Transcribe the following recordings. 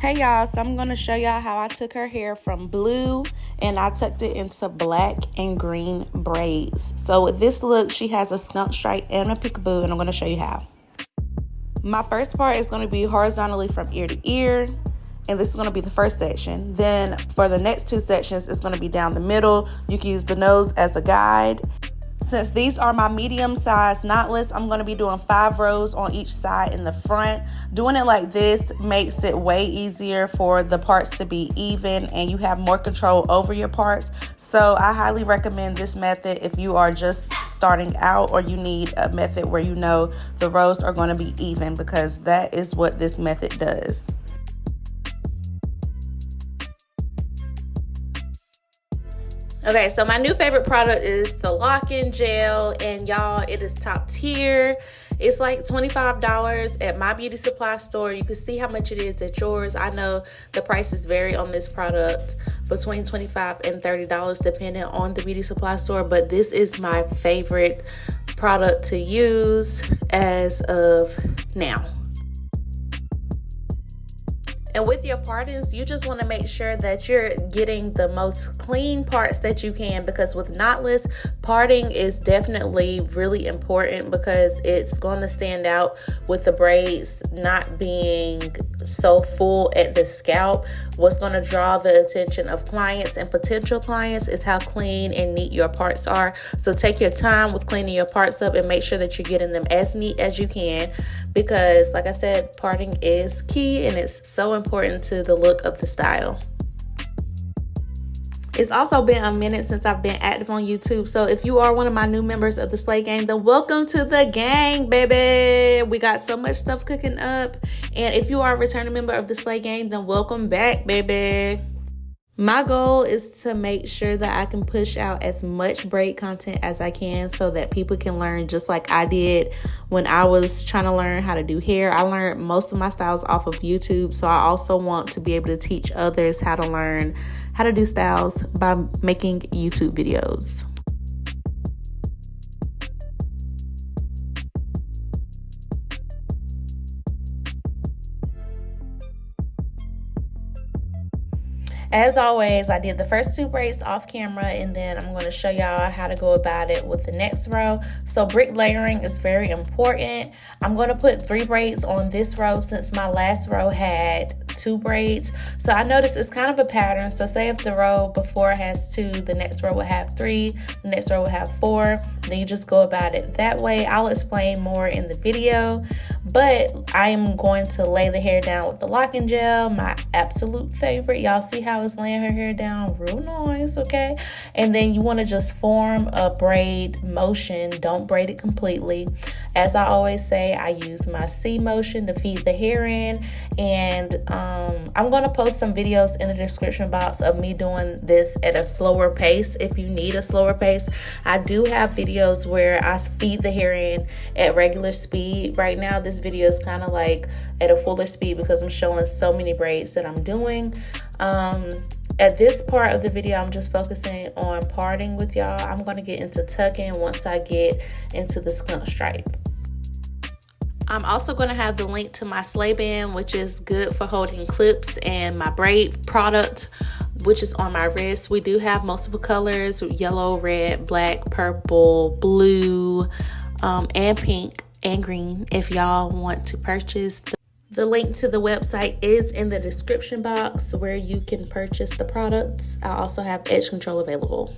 Okay, y'all, so I'm going to show y'all how I took her hair from blue and I tucked it into black and green braids. So with this look, she has a skunk stripe and a peekaboo, and I'm going to show you how. My first part is going to be horizontally from ear to ear, and this is going to be the first section. Then for the next two sections, it's going to be down the middle. You can use the nose as a guide. Since these are my medium-sized knotless, I'm going to be doing 5 rows on each side in the front. Doing it like this makes it way easier for the parts to be even, and you have more control over your parts. So I highly recommend this method if you are just starting out, or you need a method where you know the rows are going to be even, because that is what this method does. Okay, so my new favorite product is the lock-in gel, and y'all, it is top tier. It's like $25 at my beauty supply store. You can see how much it is at yours. I know the prices vary on this product between $25 and $30 depending on the beauty supply store, but this is my favorite product to use as of now. And with your partings, you just want to make sure that you're getting the most clean parts that you can, because with knotless, parting is definitely really important because it's going to stand out with the braids not being so full at the scalp. What's going to draw the attention of clients and potential clients is how clean and neat your parts are. So take your time with cleaning your parts up and make sure that you're getting them as neat as you can, because like I said, parting is key and it's so important to the look of the style. It's also been a minute since I've been active on YouTube, so if you are one of my new members of the Slay Gang, then welcome to the gang, baby. We got so much stuff cooking up, and if you are a returning member of the Slay Gang, then welcome back, baby. My goal is to make sure that I can push out as much braid content as I can so that people can learn just like I did when I was trying to learn how to do hair. I learned most of my styles off of YouTube, so I also want to be able to teach others how to learn how to do styles by making YouTube videos. As always, I did the first 2 braids off camera, and then I'm going to show y'all how to go about it with the next row. So brick layering is very important. I'm going to put 3 braids on this row since my last row had 2 braids. So I noticed it's kind of a pattern. So say if the row before has 2, the next row will have 3, the next row will have 4. Then you just go about it that way. I'll explain more in the video, but I am going to lay the hair down with the lock-in gel, my absolute favorite. Y'all see how it's laying her hair down real nice, okay? And then you want to just form a braid motion. Don't braid it completely. As I always say, I use my C motion to feed the hair in, and I'm going to post some videos in the description box of me doing this at a slower pace if you need a slower pace. I do have videos where I feed the hair in at regular speed. Right now this video is kind of like at a fuller speed because I'm showing so many braids that I'm doing. At this part of the video, I'm just focusing on parting with y'all. I'm going to get into tucking once I get into the skunk stripe. I'm also going to have the link to my Slay Band, which is good for holding clips, and my braid product, which is on my wrist. We do have multiple colors: yellow, red, black, purple, blue, and pink and green. If y'all want to purchase, the link to the website is in the description box where you can purchase the products. I also have edge control available.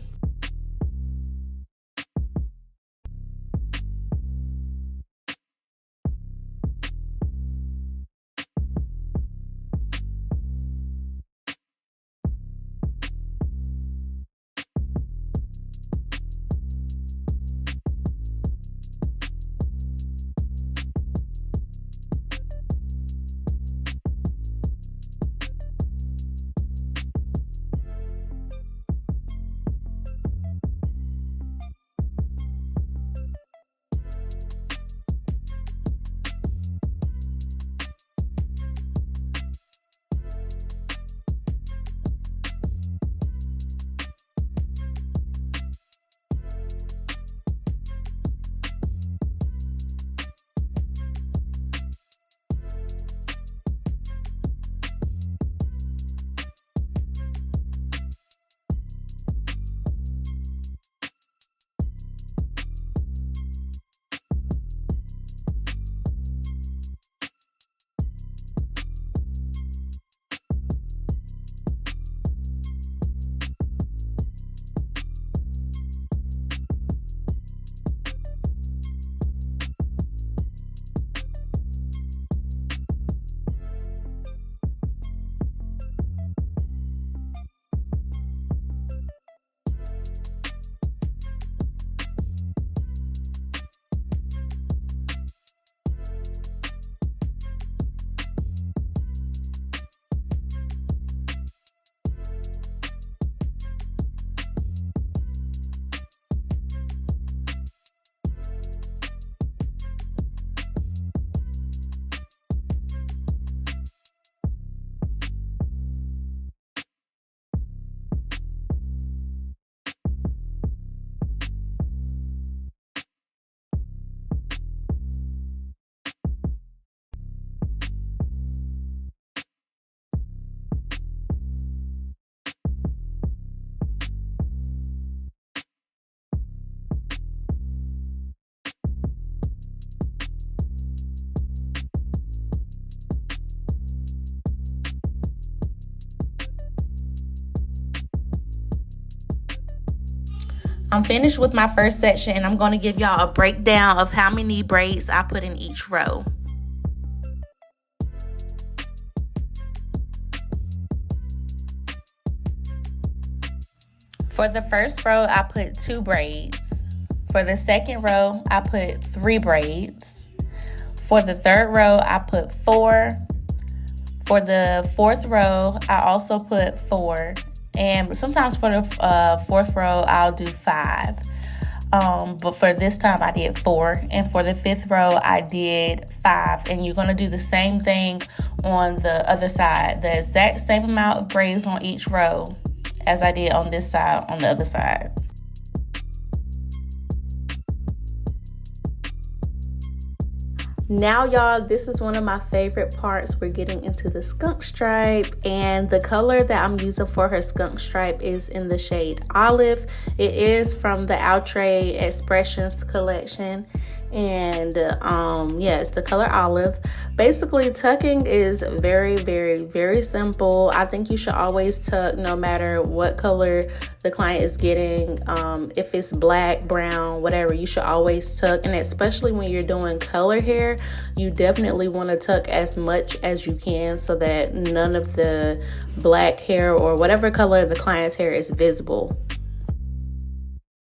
I'm finished with my first section, and I'm going to give y'all a breakdown of how many braids I put in each row. For the first row, I put 2 braids. For the second row, I put 3 braids. For the third row, I put 4. For the fourth row, I also put 4. And sometimes for the fourth row, I'll do 5. But for this time, I did 4. And for the fifth row, I did 5. And you're going to do the same thing on the other side. The exact same amount of braids on each row as I did on this side, on the other side. Now y'all, this is one of my favorite parts. We're getting into the skunk stripe, and the color that I'm using for her skunk stripe is in the shade Olive. It is from the Outre Expressions collection, and yeah, it's the color Olive. Basically, tucking is very, very, very simple. I think you should always tuck no matter what color the client is getting. If it's black, brown, whatever, you should always tuck. And especially when you're doing color hair, you definitely want to tuck as much as you can so that none of the black hair or whatever color the client's hair is visible.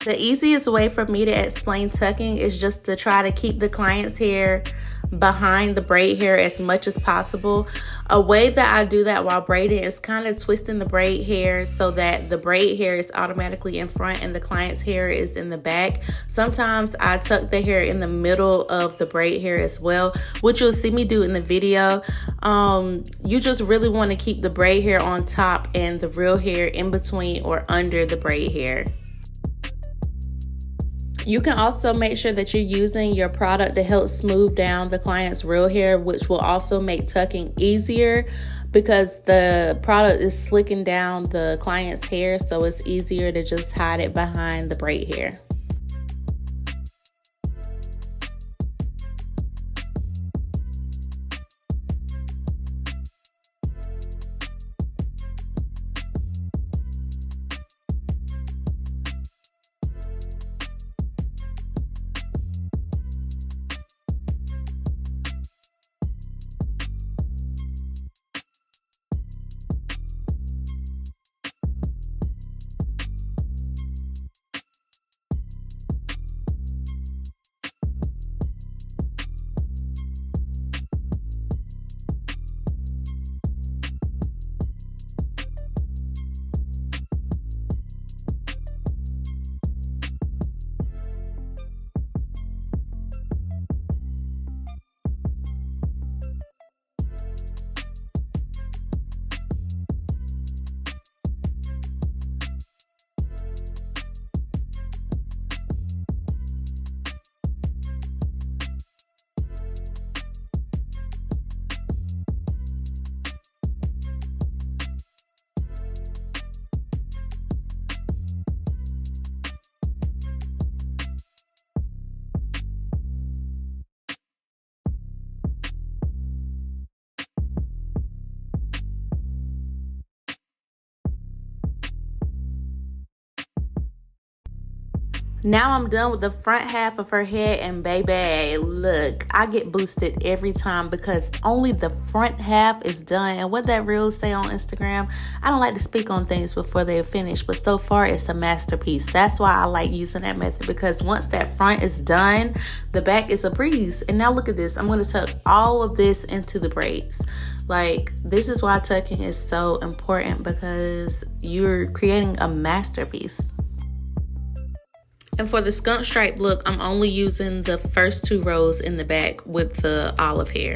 The easiest way for me to explain tucking is just to try to keep the client's hair behind the braid hair as much as possible. A way that I do that while braiding is kind of twisting the braid hair so that the braid hair is automatically in front and the client's hair is in the back. Sometimes I tuck the hair in the middle of the braid hair as well, which you'll see me do in the video. You just really want to keep the braid hair on top and the real hair in between or under the braid hair. You can also make sure that you're using your product to help smooth down the client's real hair, which will also make tucking easier because the product is slicking down the client's hair, so it's easier to just hide it behind the braid hair. Now I'm done with the front half of her head, and baby, look, I get boosted every time because only the front half is done. And what that reel say on Instagram, I don't like to speak on things before they're finished, but so far it's a masterpiece. That's why I like using that method, because once that front is done, the back is a breeze. And now look at this. I'm going to tuck all of this into the braids. Like, this is why tucking is so important, because you're creating a masterpiece. And for the skunk stripe look, I'm only using the first 2 rows in the back with the olive hair.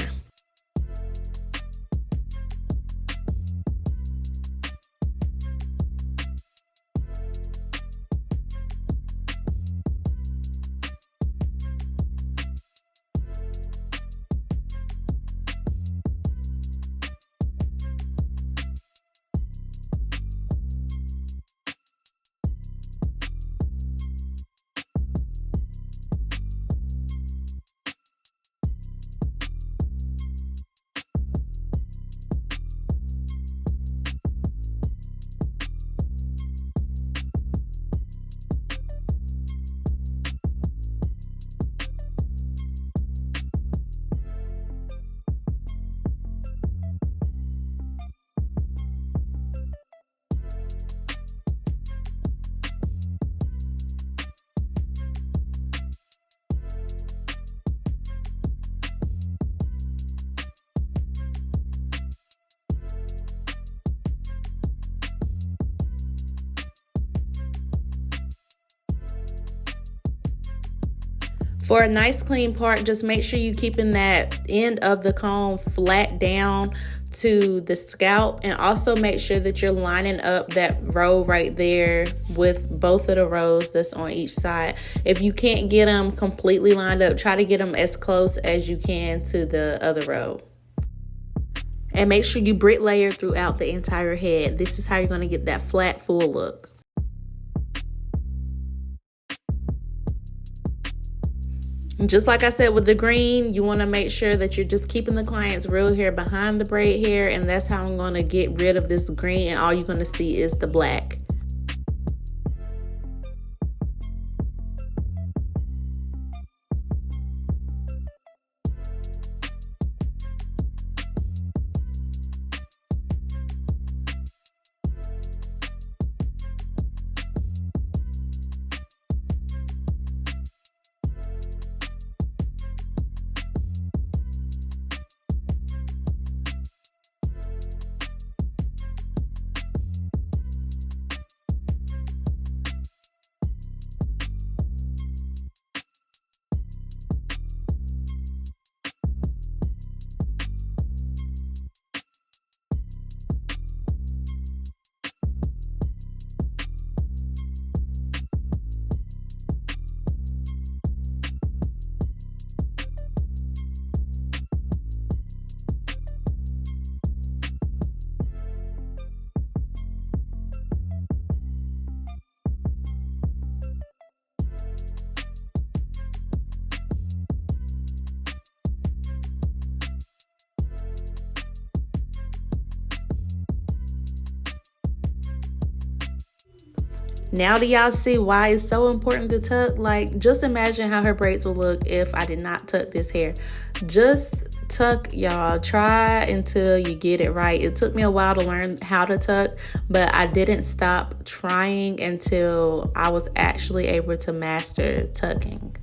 For a nice clean part, just make sure you keeping that end of the comb flat down to the scalp, and also make sure that you're lining up that row right there with both of the rows that's on each side. If you can't get them completely lined up, try to get them as close as you can to the other row. And make sure you brick layer throughout the entire head. This is how you're going to get that flat, full look. Just like I said with the green, you want to make sure that you're just keeping the client's real hair behind the braid hair, and that's how I'm going to get rid of this green, and all you're going to see is the black. Now do y'all see why it's so important to tuck? Like, just imagine how her braids will look if I did not tuck this hair. Just tuck, y'all. Try until you get it right. It took me a while to learn how to tuck, but I didn't stop trying until I was actually able to master tucking.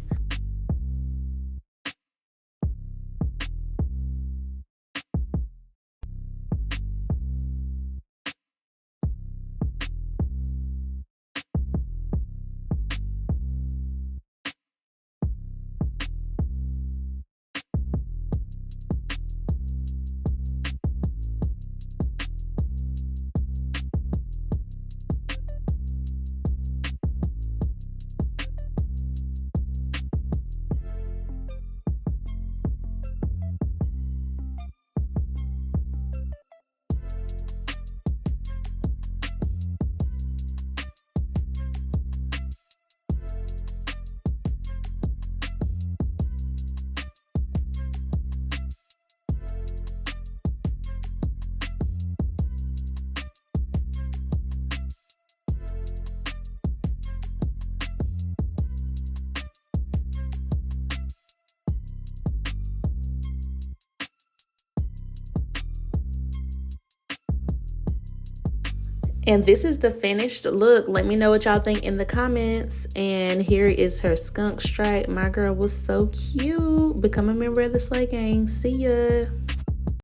And this is the finished look. Let me know what y'all think in the comments. And here is her skunk stripe. My girl was so cute. Become a member of the Slay Gang. See ya.